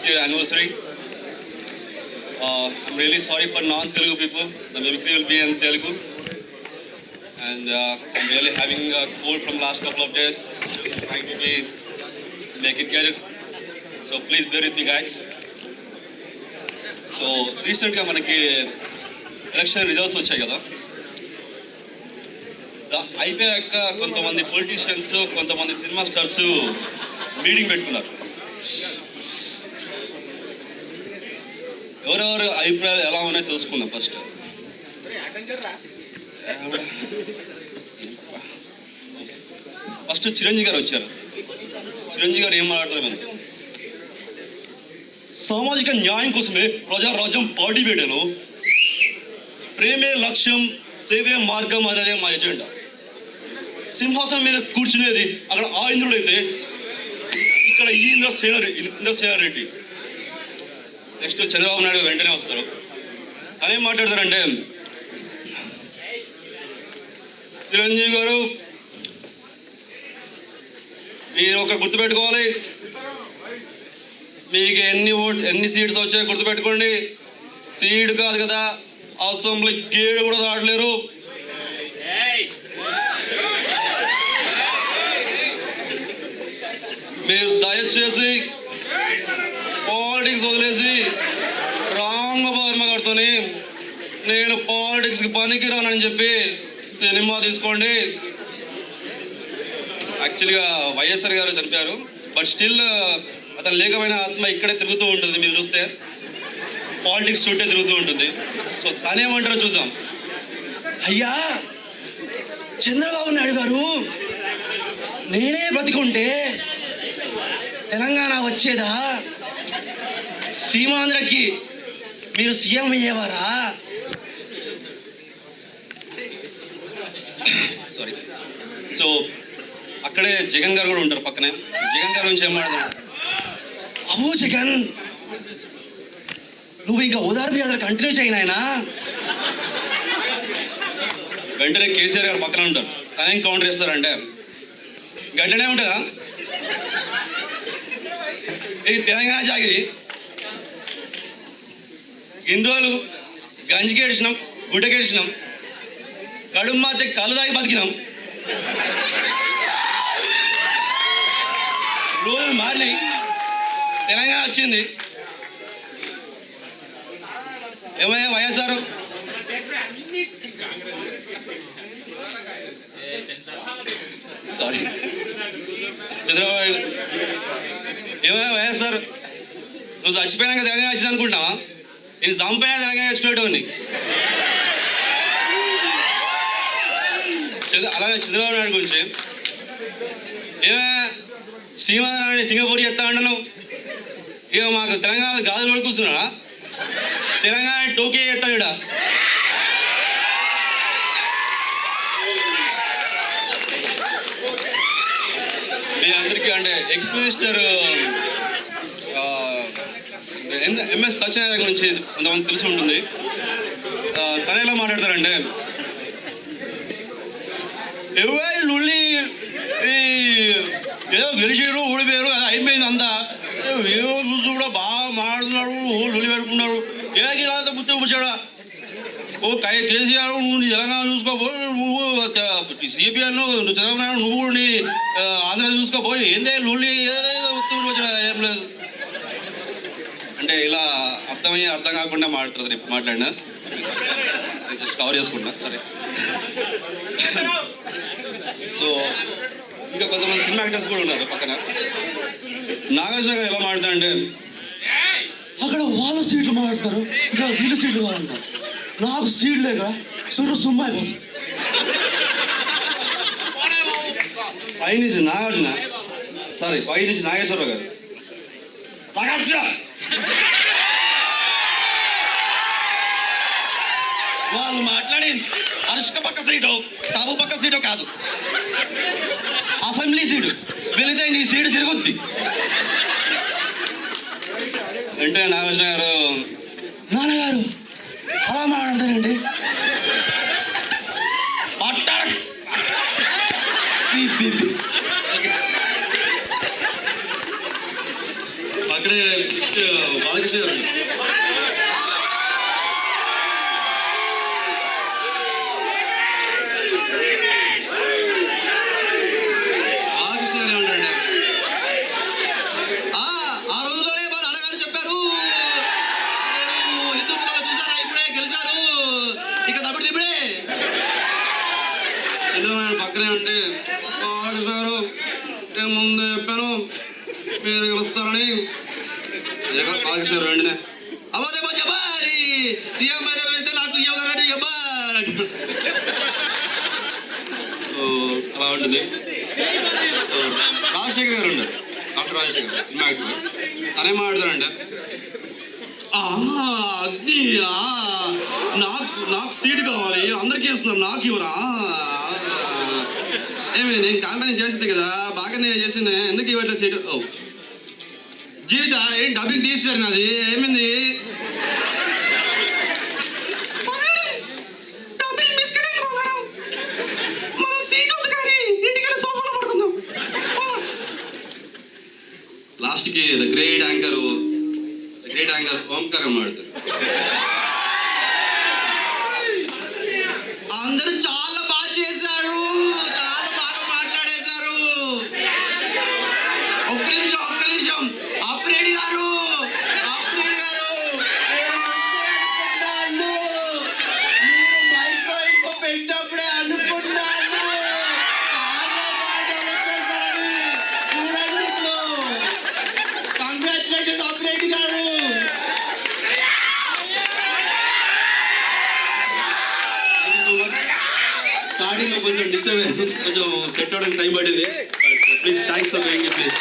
5th year anniversary. I'm really sorry for non-Telugu people. The mimicry will be in Telugu. And I'm really having a cold from last couple of days. Trying to make it get it. So please bear with me, guys. So recently మనకి election results వచ్చాయి కదా. అయిపోయాక కొంతమంది politicians, కొంతమంది cinema stars meeting పెట్టుకున్నారు. ఎవరెవరు అభిప్రాయాలు ఎలా ఉన్నాయో తెలుసుకుందాం. ఫస్ట్ చిరంజీవి గారు వచ్చారు. చిరంజీవి గారు ఏం మాట్లాడతారు మేము సామాజిక న్యాయం కోసమే ప్రజారాజ్యం పార్టీ పెట్టాను. ప్రేమే లక్ష్యం, సేవే మార్గం అనేది మా ఎజెండా. సింహాసనం మీద కూర్చునేది అక్కడ ఆ ఇంద్రుడు అయితే ఇక్కడ ఈ ఇంద్రసేన రెడ్డి. నెక్స్ట్ చంద్రబాబు నాయుడు వెంటనే వస్తారు. తనేం మాట్లాడతారంటే, చిరంజీవి గారు మీరు ఒక గుర్తుపెట్టుకోవాలి, మీకు ఎన్ని సీట్స్ వచ్చాయో గుర్తుపెట్టుకోండి. సీట్ కాదు కదా, అసెంబ్లీ గేడు కూడా దాటలేరు. మీరు దయచేసి పాలిటిక్స్ వదిలేసి రామవర్మ గారితో నేను పాలిటిక్స్కి పనికి రానని చెప్పి సినిమా తీసుకోండి. యాక్చువల్గా వైఎస్ఆర్ గారు చనిపోయారు, బట్ స్టిల్ అతను లేకపోయిన ఆత్మ ఇక్కడే తిరుగుతూ ఉంటుంది. మీరు చూస్తే పాలిటిక్స్ చుట్టే తిరుగుతూ ఉంటుంది. సో తనేమంటారో చూద్దాం. అయ్యా చంద్రబాబు నాయుడు గారు, నేనే బ్రతికుంటే తెలంగాణ వచ్చేదా? సీమాంధ్రకి మీరు సీఎం అయ్యేవారా? సారీ. సో అక్కడే జగన్ గారు కూడా ఉంటారు పక్కనే. జగన్ గారు గురించి ఏం మాట్లాడతారు? అబూ జగన్, నువ్వు ఇంకా ఓదార్పు యాత్ర కంటిన్యూ చేయనాయనా. వెంటనే కేసీఆర్ గారు పక్కన ఉంటారు. తనేం కౌంటర్ చేస్తారంటే, గట్లనే ఉంటుందా ఈ తెలంగాణ జాగిరి? ఇన్ని రోజులు గంజికి ఏడిచినాం, గుడ్డకి ఏడిచినాం, కడుపు మాతే కళ్ళు తాగి బతికినాం. రోజులు మారినాయి, తెలంగాణ వచ్చింది. ఏమయ్యా వైఎస్ఆర్? సారీ చంద్రబాబు, ఏమయ్యా వైఎస్ఆర్? నువ్వు చచ్చిపోయినాక తెలంగాణ వచ్చింది అనుకుంటావా? నేను చంపైనా తెలంగాణ వచ్చినటువంటి. అలాగే చంద్రబాబు నాయుడు గురించి ఏమయ్యా, శ్రీమానాయుడు సింగపూర్ చెప్తా అంటాను. ఇక మాకు తెలంగాణ గాజులు పడుకూర్చున్నాడా? తెలంగాణ టోకే చేస్తాడు ఇక్కడ. మీ అందరికీ అంటే ఎక్స్ మినిస్టర్ ఎంఎస్ సత్యనారాయణ గురించి కొంతమంది తెలిసి ఉంటుంది. తన ఎలా మాట్లాడతారంటే, లుల్లి ఏదో గెలిచారు, ఓడిపోయారు, అది అయిపోయింది అంతా. ఏదో చూసి కూడా బాగా మాట్లాడుతున్నాడు, లుల్లి పెట్టుకున్నాడు. ఏకి ఇలా ముచ్చట ముచ్చాడా? ఓ కేసీఆర్ నువ్వు తెలంగాణ చూసుకోపోయి, నువ్వు సిపిఎన్ నువ్వు తెలంగాణ, నువ్వు నీ ఆంధ్ర చూసుకోపోయి ఏందే లుల్లి ఏదో ఉత్తూరు వచ్చాడా? ఏం లేదు అంటే ఇలా అర్థం కాకుండా మాట్లాడుతుంది. రేపు మాట్లాడినా జస్ట్ కవర్ చేసుకుంటున్నా, సరే. సో ఇంకా కొంతమంది సినిమా యాక్టర్స్ కూడా ఉన్నారు పక్కన. నాగార్జున గారు ఎలా మాట్లాడతారంటే, అక్కడ వాళ్ళ సీట్లు మాట్లాడతారు, ఇక్కడ వీళ్ళ సీట్లు కావాలంటారు. నాకు సీట్ లేక సుమ్మ అయిపోతుంది. పైనుంచి నాగార్జున, సారీ పైనుంచి నాగేశ్వరరావు గారు. వాళ్ళు మాట్లాడి అరుషుక పక్క సీటు, టాబు పక్క సీటు కాదు, అసెంబ్లీ సీటు వెళితే నీ సీటు తిరుగుద్ది. అంటే నాగార్జున గారు, నాన్నగారు అలా మాట్లాడతారండి. అక్కడే బాలకృష్ణ గారు బాలకృష్ణ గారు ఏమంటారండి? ఆ రోజుల్లోనే మా నాన్నగారు చెప్పారు, మీరు హిందూపురంలో చూసారా, ఇప్పుడే గెలిచారు, ఇక తప్పుడు ఇప్పుడే. చంద్రబాబు పక్కనే ఉండి బాలకృష్ణ గారు నేను ముందు చెప్పాను మీరు గెలుస్తారని. బాలకృష్ణ గారు వెంటనే అవ్వదేమో చెప్పాలి, సీఎం అయితే నాకు ఇవ్వగారండి చెప్పాలి. సో అలా ఉంటుంది. సో రాజశేఖర్ గారు ఉన్నారు, డాక్టర్ రాజశేఖర్ సినిమా యాక్టర్. తనే మాట్లాడతారంటే అగ్ని నాకు సీట్ కావాలి, అందరికీ ఇస్తున్నారు, నాకు ఇవ్వరా. ఏమి నేను క్యాంపెయిన్ చేసింది కదా, బాగానే చేసిన, ఎందుకు ఇవ్వట్లేదు సీటు? ఓ జీవిత ఏం డబ్బింగ్ తీసారు నాది, ఏమైంది? లాస్ట్కి ద గ్రేట్ యాంకర్ ఓంకారం మాడతారు. అందరూ చాలా బాగా చేశారు, చాలా బాగా మాట్లాడేశారు. ఒక్క నిమిషం ఆపరేట్ గారు మీరు మైక్రో ఇంకో పెట్టినప్పుడే అనుకున్నాను చాలా బాగా వచ్చేసారని. చూడండి ఇప్పుడు. కంగ్రాచులేషన్స్ ఆపరేట్ గారు. స్టార్టింగ్లో కొంచెం డిస్టర్బ్ అయ్యింది, కొంచెం సెట్ అవడానికి టైం పడింది. Please thanks for doing it please.